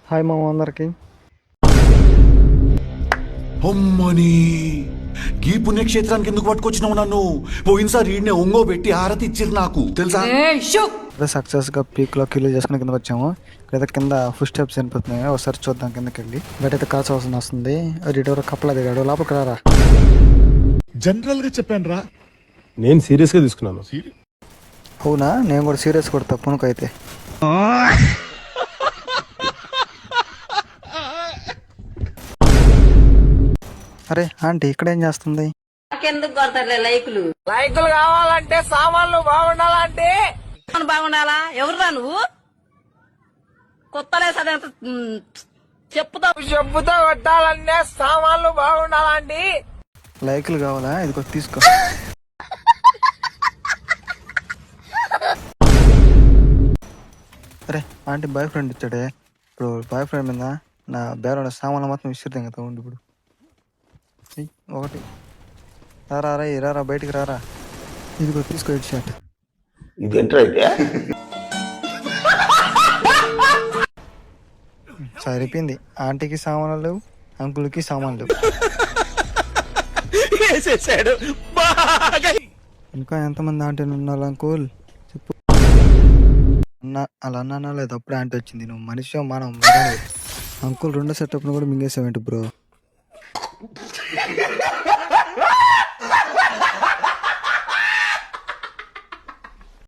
Hi మామ అందరికి. అమ్మని ఈ పుణ్యక్షేత్రానికి ఎందుకు పట్టుకొచ్చినావు నన్ను? పోయినసారి ఈడనే ఒంగో పెట్టి హారతి ఇచ్చిరు నాకు తెలుసా. సక్సెస్ గా పీక్ లో కిల్ చేసుకుని కిందకి వచ్చాము. ఇక్కడ కింద ఫుడ్ స్టెప్స్ వినిపిస్తున్నాయి, ఒకసారి చూద్దాం కిందకి వెళ్ళి. బయట కాల్స్ అవసరం వస్తుంది. రిటోర్ కప్పలా దిగాడు, లోపలికి రారా. జనరల్ గా చెప్పాను రా. నేను సీరియస్ గా తీసుకున్నాను. అవునా, నేను కూడా సీరియస్ కొడతా పునుకైతే. అరే ఆంటీ ఇక్కడ ఏం చేస్తుంది? నాకెందుకు కొడతారులే లైకులు కావాలంటే సామాన్లు బాగుండాలంటే బాగుండాలా? ఎవరురా నువ్వు? కొత్తలే సరే చెప్పుతో కొట్టాలంటే సామాన్లు బాగుండాలండి. లైకులు కావాలా? ఇదిగో తీసుకో. అరే ఆంటీ బాయ్ ఫ్రెండ్ ఇచ్చాడే. ఇప్పుడు బాయ్ ఫ్రెండ్ మీద నా బేర సామాన్లు మొత్తం విసిరితే కదా ఉండి. ఇప్పుడు ఒకటి రారా రారా బయటికి రారా. ఇదిగో తీసుకో హెడ్ షాట్. సరిపోయింది. ఆంటీకి సామాన్లు లేవు, అంకుల్కి సామాన్లు లేవు. ఇంకా ఎంతమంది ఆంటీని ఉన్నారు అంకుల్ చెప్పు. అలా అన్నా లేదు, అప్పుడే ఆంటీ వచ్చింది. నువ్వు మనిషి మనం అంకుల్ రెండో సెటప్ కూడా మింగేసావేంటి బ్రో?